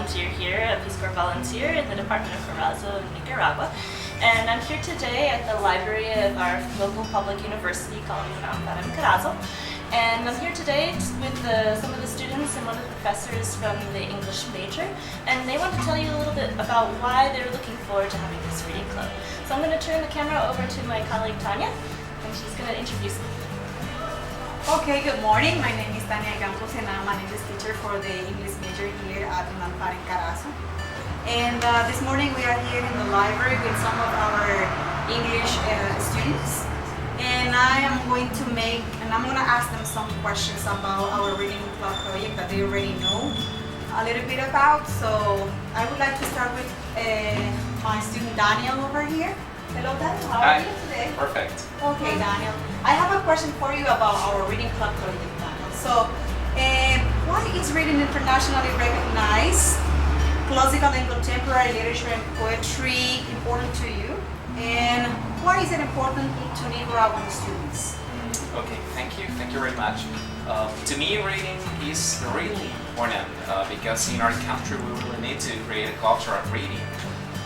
volunteer here, a Peace Corps volunteer in the Department of Corazo in Nicaragua. And I'm here today at the library of our local public university called Nicaragua. And I'm here today with some of the students and one of the professors from the English major. And they want to tell you a little bit about why they're looking forward to having this reading club. So I'm going to turn the camera over to my colleague Tanya, and she's going to introduce them. Okay, good morning. My name is Tania Campos and I'm an English teacher for the English major here at Nicaragua. And this morning we are here in the library with some of our English students. And I'm going to ask them some questions about our reading club project that they already know a little bit about. So I would like to start with my student Daniel over here. Hello Daniel, how are you today? Perfect. Okay Daniel, I have a question for you about our reading club project, Daniel. So, why is reading internationally recognized classical and contemporary literature and poetry important to you? And why is it important to Nicaraguan students? Okay, thank you very much. To me, reading is really important because in our country we really need to create a culture of reading.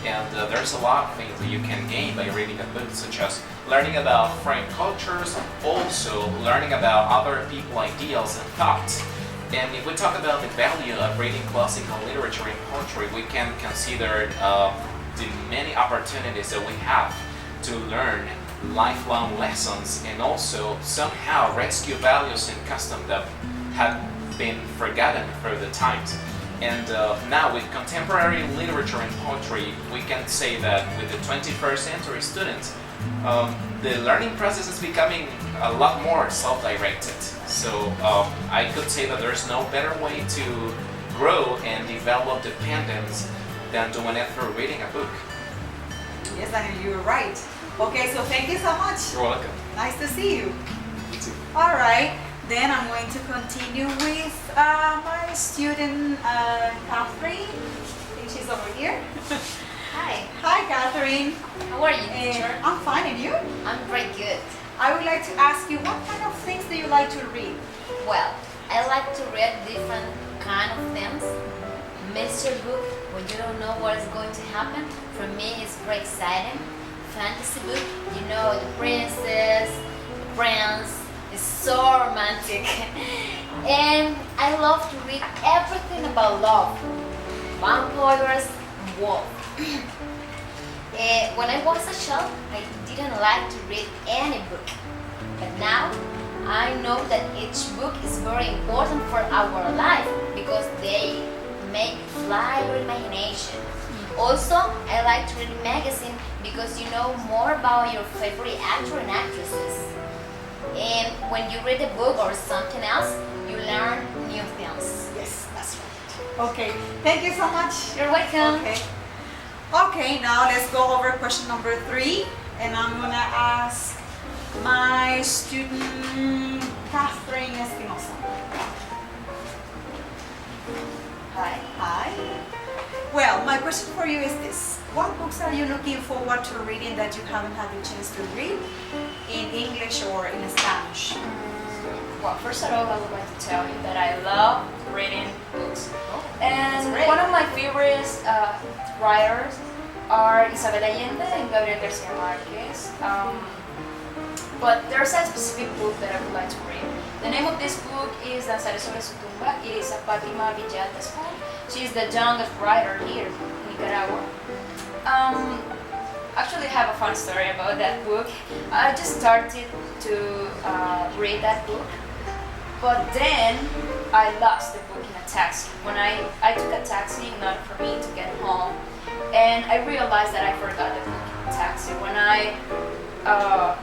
And there's a lot of things that you can gain by reading a book, such as learning about foreign cultures, also learning about other people's ideals and thoughts. And if we talk about the value of reading classical literature and poetry, we can consider the many opportunities that we have to learn lifelong lessons and also somehow rescue values and customs that have been forgotten through the times. And now with contemporary literature and poetry, we can say that with the 21st century students, the learning process is becoming a lot more self-directed. So I could say that there's no better way to grow and develop dependence than doing it through reading a book. Yes, Daniel, you're right. Okay, so thank you so much. You're welcome. Nice to see you. You too. All right, then I'm going to continue with my student, Catherine. I think she's over here. Hi, Hi, Catherine. how are you, teacher? I'm fine, and you? I'm very good. I would like to ask you, what kind of things do you like to read? Well, I like to read different kind of things. Mystery book, when you don't know what is going to happen, for me it's very exciting. Fantasy book, you know, the princess, the prince, it's so romantic. And I love to read everything about love, vampires, and wolf. When I was a child, I didn't like to read any book. But now, I know that each book is very important for our life because they make fly your imagination. Also, I like to read magazine because you know more about your favorite actor and actresses. And when you read a book or something else, you learn new things. Yes, that's right. Okay, thank you so much. You're welcome. Okay, now let's go over question number 3. And I'm going to ask my student, Catherine Espinosa. Hi. Hi. Well, my question for you is this. What books are you looking forward to reading that you haven't had the chance to read in English or in Spanish? Well, first of all, I would like to tell you that I love reading books. And great. one of my favorite writers are Isabel Allende and Gabriel Garcia Marquez. But there's a specific book that I would like to read. The name of this book is Danzaré sobre su tumba. It is a Fátima Villalta's book. She is the youngest writer here in Nicaragua. Actually, I have a fun story about that book. I just started to read that book, but then I lost the book in a taxi. When I took a taxi in order for me to get home, and I realized that I forgot the book in the taxi. When I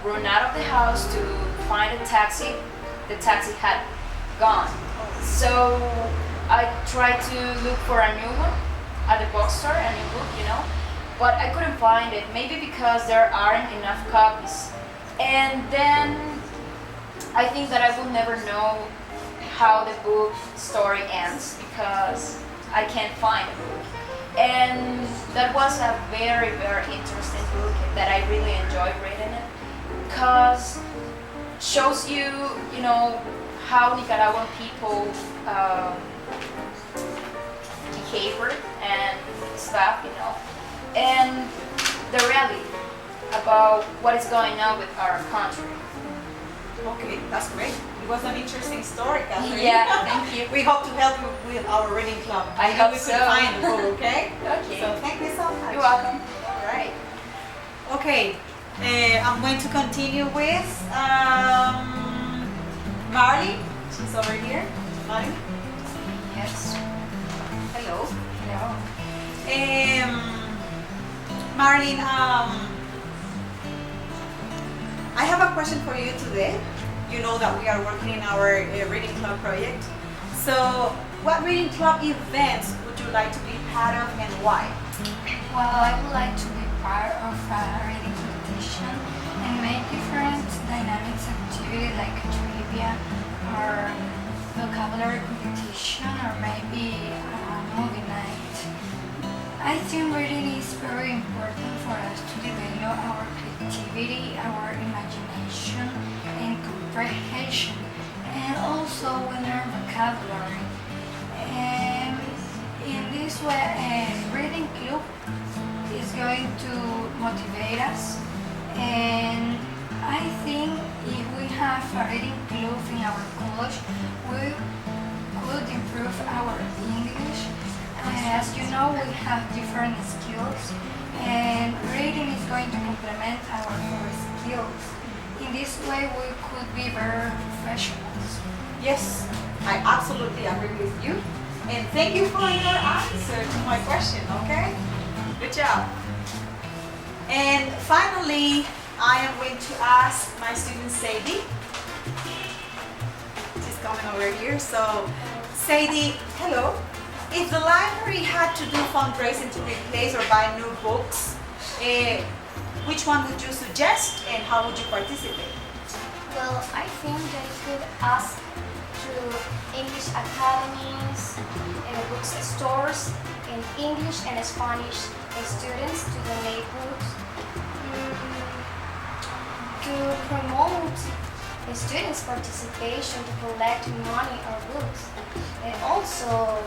run out of the house to find a taxi, the taxi had gone. So I tried to look for a new one at the bookstore, a new book, you know, but I couldn't find it. Maybe because there aren't enough copies. And then I think that I will never know how the book story ends because I can't find the book. And that was a very, very interesting book that I really enjoyed reading it because shows you, you know, how Nicaraguan people behavior and stuff, you know, and the reality about what is going on with our country. Okay, that's great. It was an interesting story, Catherine. Yeah, thank you. We hope to help you with our reading club. I Maybe hope we so. could find the book, okay? Okay. So thank you so much. You're welcome. All right. Okay, I'm going to continue with Marley. She's over here. Marley. Yes. Hello. Hello. Marlene, I have a question for you today. You know that we are working in our reading club project. So, what reading club events would you like to be part of and why? Well, I would like to be part of a reading competition and make different dynamics activity like a trivia or vocabulary competition or maybe a movie night. I think reading is very important for us to develop our creativity, our imagination and comprehension, and also we learn vocabulary. And in this way, a reading club is going to motivate us, and I think if we have a reading club in our college, we could improve our English. As you know, we have different skills, and reading is going to complement our skills. In this way, we could be very professionals. Yes, I absolutely agree with you. And thank you for your answer to my question, okay? Good job. And finally, I am going to ask my student Sadie. She's coming over here. So, Sadie, hello. If the library had to do fundraising to replace or buy new books, which one would you suggest and how would you participate? Well, I think they could ask to English academies and bookstores in English and Spanish students to donate books, to promote students' participation to collect money or books, and also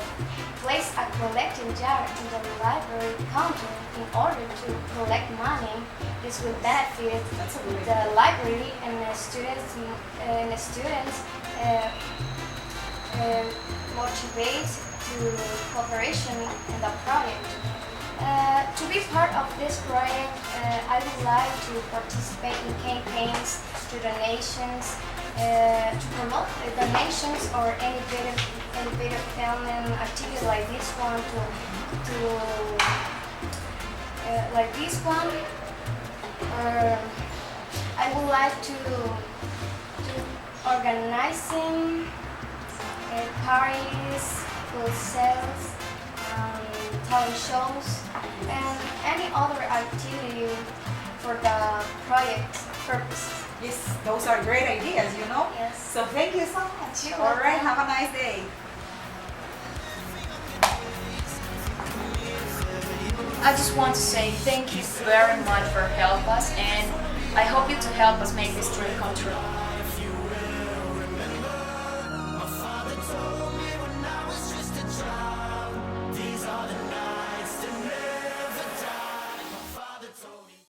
place a collecting jar in the library counter in order to collect money. This will benefit That's a good the library and the students motivate to cooperation in the project. To be part of this project, I would like to participate in campaigns to donations, to promote the donations or any bit of filming activity like this one, like this one. Or I would like to organizing parties, food sales, talent shows, and any other activity for the project purposes. Yes, those are great ideas, you know? Yes. So thank you so much. You're All right, welcome. have a nice day. I just want to say thank you very much for helping us, and I hope you to help us make this dream come true.